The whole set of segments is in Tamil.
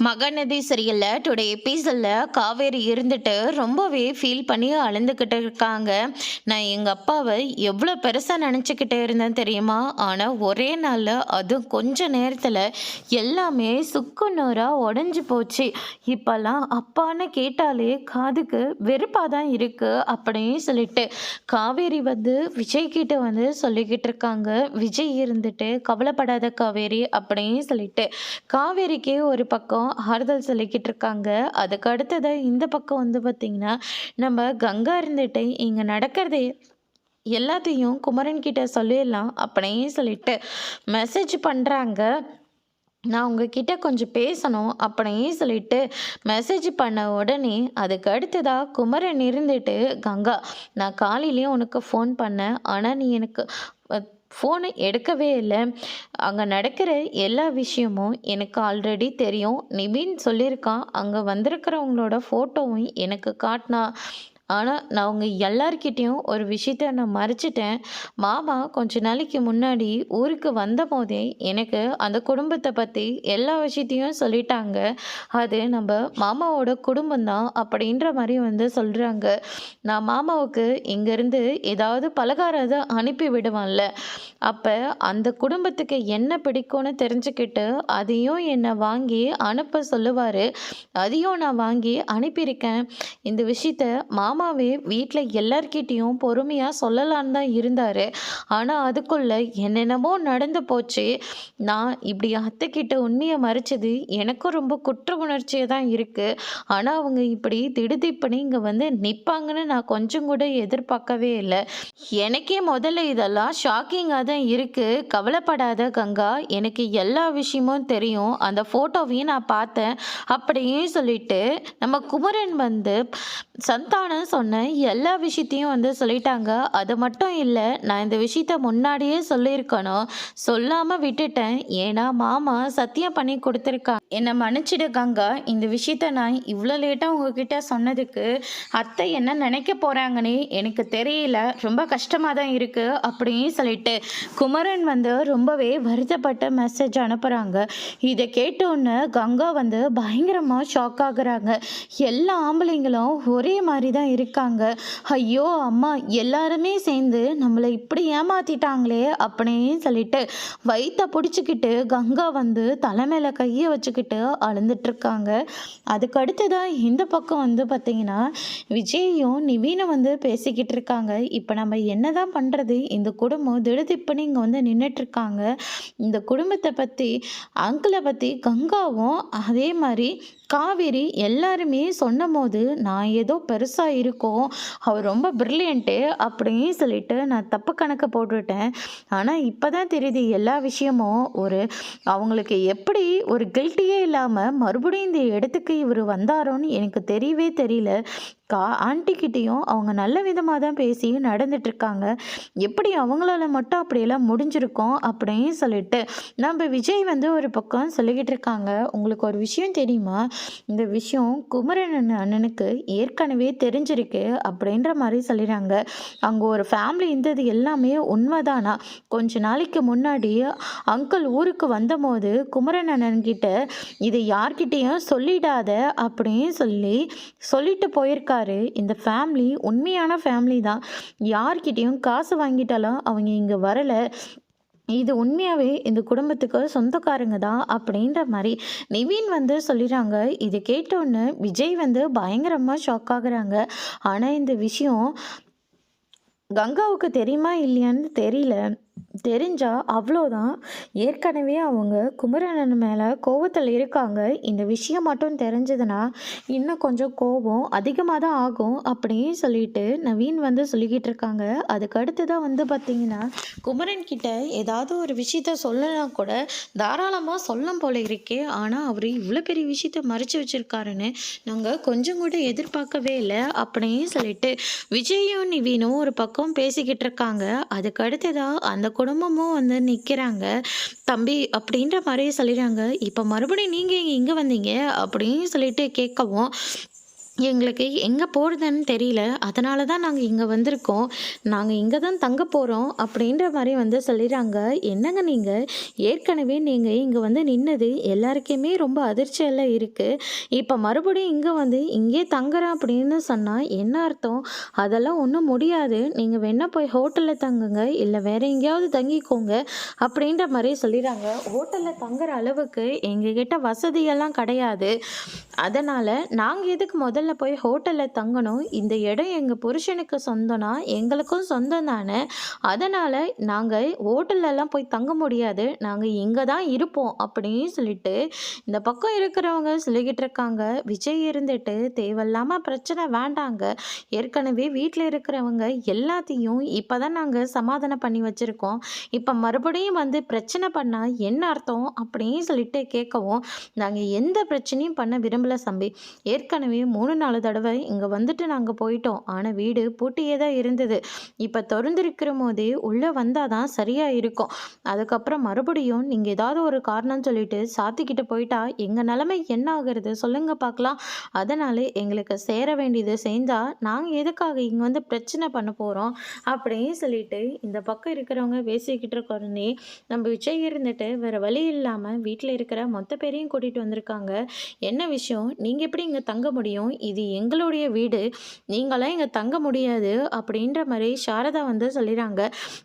மகநதி சீரியல்ல டுடே எபிசோட்ல காவேரி இருந்துட்டு ரொம்பவே ஃபீல் பண்ணி அழுந்துக்கிட்டு இருக்காங்க. நான் எங்கள் அப்பாவை எவ்வளோ பெருசாக நினச்சிக்கிட்டே இருந்தேன் தெரியுமா? ஆனால் ஒரே நாளில் அதுவும் கொஞ்ச நேரத்தில் எல்லாமே சுக்கு நூறாக உடஞ்சி போச்சு. இப்போல்லாம் அப்பான்னு கேட்டாலே காதுக்கு வெறுப்பாக தான் இருக்குது அப்படின்னு சொல்லிட்டு காவேரி விஜய் கிட்ட சொல்லிக்கிட்டு இருக்காங்க. விஜய் இருந்துட்டு கவலைப்படாத காவேரி அப்படின்னு சொல்லிட்டு காவேரிக்கே ஒரு பக்கம் ஆறுதல் சொல்லிக்கிட்டு இருக்காங்க. அதுக்கு அடுத்தது இந்த பக்கம் பார்த்தீங்கன்னா, நம்ம கங்கா இருந்துட்டு இங்கே நடக்கிறதே எல்லாத்தையும் குமரன் கிட்ட சொல்லிடலாம் அப்படின்னு சொல்லிட்டு மெசேஜ் பண்ணுறாங்க. நான் உங்ககிட்ட கொஞ்சம் பேசணும் அப்படின்னு சொல்லிட்டு மெசேஜ் பண்ண உடனே அதுக்கு அடுத்ததாக குமரன் இருந்துட்டு, கங்கா நான் காலையிலேயே உனக்கு ஃபோன் பண்ணேன், ஆனால் நீ எனக்கு ஃபோனை எடுக்கவே இல்லை. அங்கே நடக்கிற எல்லா விஷயமும் எனக்கு ஆல்ரெடி தெரியும். நிவின் சொல்லியிருக்கான், அங்கே வந்திருக்கிறவங்களோட ஃபோட்டோவும் எனக்கு காட்டினா. ஆனால் நான் அவங்க எல்லார்கிட்டேயும் ஒரு விஷயத்த நான் மறைச்சிட்டேன். மாமா கொஞ்ச நாளைக்கு முன்னாடி ஊருக்கு வந்த போதே எனக்கு அந்த குடும்பத்தை பற்றி எல்லா விஷயத்தையும் சொல்லிட்டாங்க. அது நம்ம மாமாவோட குடும்பம்தான் அப்படின்ற மாதிரி சொல்கிறாங்க. நான் மாமாவுக்கு இங்கேருந்து ஏதாவது பலகாரத்தை அனுப்பி விடுவான்ல, அப்போ அந்த குடும்பத்துக்கு என்ன பிடிக்கும்னு தெரிஞ்சுக்கிட்டு அதையும் என்னை வாங்கி அனுப்ப சொல்லுவார். அதையும் நான் வாங்கி அனுப்பியிருக்கேன். இந்த விஷயத்த மாமாவே வீட்டில் எல்லார்கிட்டேயும் பொறுமையாக சொல்லலான்னு தான் இருந்தார். ஆனால் அதுக்குள்ளே என்னென்னமோ நடந்து போச்சு. நான் இப்படி அத்தைக்கிட்ட உண்மையை மறைச்சது எனக்கும் ரொம்ப குற்ற உணர்ச்சியாக தான் இருக்குது. ஆனால் அவங்க இப்படி திடுதிப்புன்னு இங்கே நிற்பாங்கன்னு நான் கொஞ்சம் கூட எதிர்பார்க்கவே இல்லை. எனக்கே முதல்ல இதெல்லாம் ஷாக்கிங்காக தான் இருக்குது. கவலைப்படாத கங்கா, எனக்கு எல்லா விஷயமும் தெரியும். அந்த ஃபோட்டோவையும் நான் பார்த்தேன் அப்படின்னு சொல்லிட்டு நம்ம குமரன் சந்தானம் சொன்ன எல்லா விஷயத்தையும் சொல்லிட்டாங்க. அது மட்டும் இல்லை, நான் இந்த விஷயத்த முன்னாடியே சொல்லியிருக்கணும், சொல்லாமல் விட்டுட்டேன். ஏன்னா மாமா சத்தியம் பண்ணி கொடுத்துருக்காங்க. என்னை மன்னிச்சிடு கங்கா, இந்த விஷயத்த நான் இவ்வளோ லேட்டாக உங்ககிட்ட சொன்னதுக்கு அத்தை என்ன நினைக்க போகிறாங்கன்னு எனக்கு தெரியல. ரொம்ப கஷ்டமாக தான் இருக்குது அப்படின்னு சொல்லிட்டு குமரன் ரொம்பவே வருத்தப்பட்ட மெசேஜ் அனுப்புகிறாங்க. இதை கேட்டோன்னு கங்கா பயங்கரமாக ஷாக் ஆகுறாங்க. எல்லா ஆம்பளைங்களும் ஒரே மாதிரி தான் இருக்காங்க. ஐயோ அம்மா, எல்லாருமே சேர்ந்து நம்மளை இப்படி ஏமாத்திட்டாங்களே அப்படின்னு சொல்லிட்டு வயிற்ற பிடிச்சிக்கிட்டு கங்கா தலைமையில கையை வச்சுக்கிட்டு அழுந்துட்டு இருக்காங்க. அதுக்கு அடுத்ததான் இந்த பக்கம் பார்த்தீங்கன்னா விஜயும் நிவீனும் பேசிக்கிட்டு இருக்காங்க. இப்போ நம்ம என்னதான் பண்ணுறது, இந்த குடும்பம் திடுதிப்புன்னு இங்கே நின்றுட்டு இருக்காங்க. இந்த குடும்பத்தை பற்றி அங்கிளை பற்றி கங்காவும் அதே மாதிரி காவேரி எல்லாருமே சொன்னபோது நான் ஏதோ பெருசாக இருக்கோம், அவர் ரொம்ப பிரில்லியண்ட்டு அப்படின்னு சொல்லிட்டு நான் தப்பு கணக்கு போட்டுவிட்டேன். ஆனால் இப்போ தான் தெரியுது எல்லா விஷயமும் அவங்களுக்கு எப்படி ஒரு கில்ட்டியே இல்லாமல் மறுபடியும் இந்த இடத்துக்கு இவர் வந்தாரோன்னு எனக்கு தெரியவே தெரியல. ஆண்டிக்கிட்டேயும் அவங்க நல்ல விதமாக தான் பேசி நடந்துட்டுருக்காங்க. எப்படி அவங்களால மட்டும் அப்படியெல்லாம் முடிஞ்சிருக்கோம் அப்படின்னு சொல்லிட்டு நம்ம விஜய் ஒரு பக்கம் சொல்லிக்கிட்டு இருக்காங்க. உங்களுக்கு ஒரு விஷயம் தெரியுமா, இந்த விஷயம் குமரன் அண்ணனுக்கு ஏற்கனவே தெரிஞ்சிருக்கு அப்படின்ற மாதிரி சொல்லிடுறாங்க. அங்கே ஒரு ஃபேமிலி இருந்தது எல்லாமே உண்மைதானா? கொஞ்ச நாளைக்கு முன்னாடி அங்கிள் ஊருக்கு வந்தபோது குமரன் அண்ணன்கிட்ட இதை யார்கிட்டேயும் சொல்லிடாத அப்படின்னு சொல்லிட்டு போயிருக்காரு. இந்த ஃபேமிலி உண்மையான ஃபேமிலி தான். யார்கிட்டேயும் காசு வாங்கிட்டாலும் அவங்க இங்கே வரலை. இது உண்மையாகவே இந்த குடும்பத்துக்கு சொந்தக்காரங்க தான் அப்படின்ற மாதிரி நிவீன் சொல்லிடுறாங்க. இது கேட்டோன்னு விஜய் பயங்கரமாக ஷாக் ஆகுறாங்க. ஆனால் இந்த விஷயம் கங்காவுக்கு தெரியுமா இல்லையான்னு தெரியல. தெரிஞ்சால் அவ்வளோதான். ஏற்கனவே அவங்க குமரன் மேலே கோபத்தில் இருக்காங்க. இந்த விஷயம் மட்டும் தெரிஞ்சதுன்னா இன்னும் கொஞ்சம் கோபம் அதிகமாக தான் ஆகும் அப்படின்னு சொல்லிட்டு நவீன் சொல்லிக்கிட்டு இருக்காங்க. அதுக்கு அடுத்து தான் பார்த்திங்கன்னா குமரன் கிட்ட ஏதாவது ஒரு விஷயத்த சொல்லலாம் கூட தாராளமாக சொல்லும் போல இருக்கே. ஆனால் அவர் இவ்வளோ பெரிய விஷயத்த மறைச்சி வச்சுருக்காருன்னு நாங்கள் கொஞ்சம் கூட எதிர்பார்க்கவே இல்லை அப்படின்னு சொல்லிட்டு விஜயும் நிவீனும் ஒரு பக்கம் பேசிக்கிட்டு இருக்காங்க. அதுக்கு அடுத்ததாக அந்த குடும்பமும் நிற்கிறாங்க. தம்பி அப்படின்ற மாதிரி சொல்லிடுறாங்க. இப்போ மறுபடியும் நீங்கள் இங்கே வந்தீங்க அப்படின்னு சொல்லிட்டு கேட்கவும் எங்களுக்கு எங்கே போறதுன்னு தெரியல. அதனால தான் நாங்க இங்க வந்திருக்கோம். நாங்க இங்க தான் தங்க போறோம்." அப்படின்ற மாரி வந்து சொல்லிறாங்க. என்னங்க நீங்க? ஏற்கனவே நீங்க இங்க வந்து நின்னது எல்லாருக்குமே ரொம்ப அதிர்ச்சியால இருக்கு. இப்ப மறுபடியும் இங்க வந்து இங்கேயே தங்குறேன் அப்படின்னு சொன்னா என்ன அர்த்தம்? அதெல்லாம் ஒண்ணும் முடியாது. நீங்க வேணா போய் ஹோட்டல்ல தங்குங்க. இல்ல வேற எங்கேயாவது தங்கிக்கோங்க. அப்படின்ற மாரி சொல்லிறாங்க. ஹோட்டல்ல தங்குற அளவுக்கு எங்ககிட்ட வசதியெல்லாம் கிடையாது. அதனால நாங்க எதுக்கு முதல்ல போய் ஹோட்டல்ல தங்கணும்? இந்த இடம் எங்க புருஷனுக்கு சொந்தம்னா, எங்களுக்கும் சொந்தம் தானே! அதனால நாங்க ஹோட்டல்லலாம் போய் தங்க முடியாது. நாங்க இங்க தான் இருப்போம் அப்படின்னு சொல்லிட்டு, இந்த பக்கம் இருக்கிறவங்க சொல்லிக்கிட்டு இருக்காங்க. விஜய் இருந்துட்டு தேவையில்லாம பிரச்சனை வேண்டாங்க. ஏற்கனவே வீட்ல இருக்கிறவங்க எல்லாத்தையும் இப்ப தான் நாங்க சமாதானம் பண்ணி வச்சிருக்கோம். இப்ப மறுபடியும் வந்து பிரச்சனை பண்ணா என்ன அர்த்தம்? அப்படின்னு சொல்லிட்டு கேட்கவும், நாங்க எந்த பிரச்சனையும் பண்ண விரும்பல தம்பி. ஏற்கனவே 3, 4 தடவ இங்க வந்துட்டு நாங்க போயிட்டோம். ஆனா வீடு பூட்டியே தான் இருந்தது. இப்ப தொறந்திருக்கிறபோதே உள்ள வந்தா தான் சரியா இருக்கும். அதுக்கப்புறம் மறுபடியும் நீங்க ஏதாவது ஒரு காரணம் சொல்லிட்டு சாத்திக்கிட்டு போயிட்டா எங்க நிலைமை என்ன ஆகுறது? சொல்லுங்க பார்க்கலாம். அதனால எங்களுக்கு சேர வேண்டியது சேர்ந்தா நாங்க எதுக்காக இங்க வந்து பிரச்சனை பண்ண போறோம்? அப்படின்னு சொல்லிட்டு இந்த பக்கம் இருக்கிறவங்க பேசிக்கிட்டு இருக்கோனே, நம்ம விஜய் இருந்துட்டு வேற வழி இல்லாம வீட்ல இருக்கிற மொத்த பேரையும் கூட்டிட்டு வந்திருக்காங்க. என்ன விஷயம்? நீங்க எப்படி இங்க தங்க முடியும்? இது எங்களுடைய வீடு. நீங்கலாம் இங்க தங்க முடியாது." அப்படின்ற மாரி சாரதா வந்து சொல்லிறாங்க.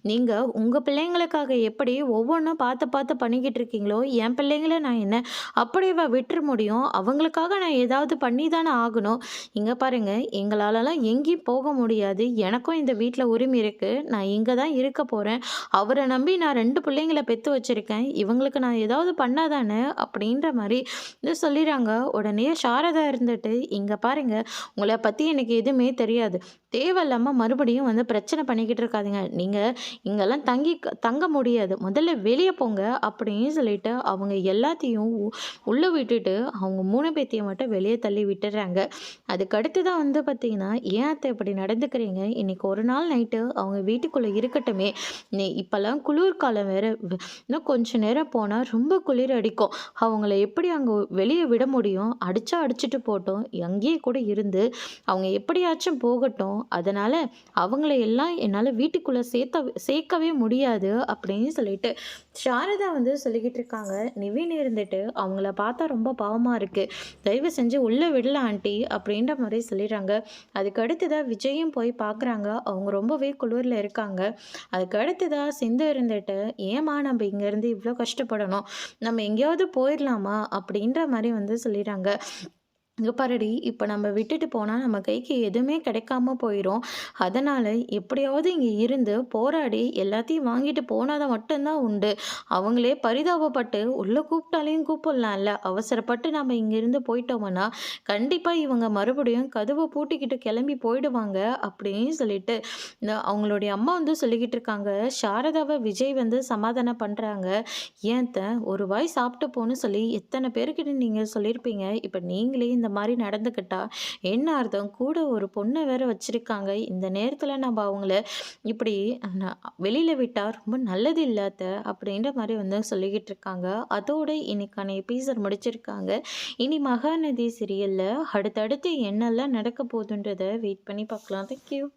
"நீங்க உங்க பிள்ளைங்களுக்காக எப்படி ஒவ்வொன்னும் பார்த்து பார்த்து பண்ணிக்கிட்டு இருக்கீங்களோ, என் பிள்ளைங்கள நான் என்ன அப்படியேவா விட்டுற முடியும்? அவங்களுக்காக நான் ஏதாவது பண்ணி தானே ஆகணும். இங்க பாருங்க, எங்களாலலாம் எங்கேயும் போக முடியாது. எனக்கும் இந்த வீட்ல உரிமை இருக்கு. நான் இங்க தான் இருக்க போறேன். அவர நம்பி நான் 2 பிள்ளைங்கள பெத்து வச்சிருக்கேன். இவங்களுக்கு நான் ஏதாவது பண்ணா தானே." அப்படின்ற மாரி இது சொல்லிறாங்க. உடனே சாரதா இருந்துட்டு, "இங்க பாருங்க, உங்கள பத்தி எனக்கு எதுவுமே தெரியாது. தேவையில்லாம மறுபடியும் வந்து பிரச்சனை பண்ணிக்கிட்டு இருக்காதீங்க. நீங்க இங்கலாம் தங்க முடியாது. முதல்ல வெளிய போங்க." அப்படின்னு சொல்லிட்டு அவங்க எல்லாத்தையும் உள்ள விட்டுட்டு, அவங்க 3 பேத்தையும் மட்டும் வெளிய தள்ளி விட்டுர்றாங்க. அதுக்கு அடுத்து தான் வந்து பார்த்தீங்கன்னா, "ஏன் அத்த இப்படி நடந்துக்கிறீங்க? இன்னைக்கு ஒரு நாள் நைட்டு அவங்க வீட்டுக்குள்ள இருக்கட்டுமே. இப்பலாம் குளிர்காலம் வேற. இன்னும் கொஞ்ச நேரம் போனா ரொம்ப குளிர் அடிக்கும். அவங்கள எப்படி அங்க வெளிய விட முடியும்? அடிச்சா அடிச்சுட்டு போட்டும். அங்கேயே கூட இருந்து அவங்க எப்படியாச்சும் போகட்டும். அதனால அவங்கள எல்லாம் என்னால வீட்டுக்குள்ள சேர்க்கவே முடியாது." அப்படின்னு சொல்லிட்டு சாரதா வந்து சொல்லிக்கிட்டு இருக்காங்க. நிவின் இருந்துட்டு, "அவங்கள பார்த்தா ரொம்ப பாவமா இருக்கு. தயவு செஞ்சு உள்ள விடல ஆன்ட்டி." அப்படின்ற மாரி சொல்லிடுறாங்க. அதுக்கு அடுத்ததா விஜயும் போய் பார்க்குறாங்க. அவங்க ரொம்பவே குளிர்ல இருக்காங்க. அதுக்கு அடுத்ததா சிந்து இருந்துட்டு, "ஏம்மா நம்ம இங்கேருந்து இவ்ளோ கஷ்டப்படணும்? நம்ம எங்கேயாவது போயிரலாமா?" அப்படின்ற மாரி வந்து சொல்லிறாங்க. "இங்க பாருடி, இப்ப நம்ம விட்டுட்டு போனா நம்ம கைக்கு எதுவுமே கிடைக்காம போயிரும். அதனால எப்படியாவது இங்க இருந்து போராடி எல்லாத்தையும் வாங்கிட்டு போனா மட்டும் தான் உண்டு. அவங்களே பரிதாபப்பட்டு உள்ள கூப்பிட்டாலையும் கூப்பிடலாம்ல. அவசரப்பட்டு நம்ம இங்கிருந்து போயிட்டோம்னா, கண்டிப்பா இவங்க மறுபடியும் கதவ பூட்டிக்கிட்டு கிளம்பி போயிடுவாங்க." அப்படின்னு சொல்லிட்டு அவங்களுடைய அம்மா வந்து சொல்லிக்கிட்டு இருக்காங்க. சாரதாவ விஜய் வந்து சமாதானம் பண்றாங்க. "ஏன் அத்த, ஒரு வாய் சாப்பிட்டு போன்னு சொல்லி எத்தன பேருக்கிட்ட நீங்க சொல்லியிருப்பீங்க. இப்ப நீங்களே இந்த மாரி நடந்துக்கிட்டா என்ன அர்த்தம்? கூட ஒரு பொண்ண வேற வச்சிருக்காங்க. இந்த நேரத்துல நம்ம அவங்கள இப்படி ந வெளியில விட்டா ரொம்ப நல்லது இல்ல அத்த." அப்படின்ற மாரி வந்து சொல்லிக்கிட்டு இருக்காங்க. அதோட இன்னைக்கான எபிசோட் முடிச்சிருக்காங்க. இனி மகாநதி சீரியல்ல அடுத்தடுத்து என்னெல்லாம் நடக்க போகுதுன்றத வெயிட் பண்ணி பார்க்கலாம். Thank you.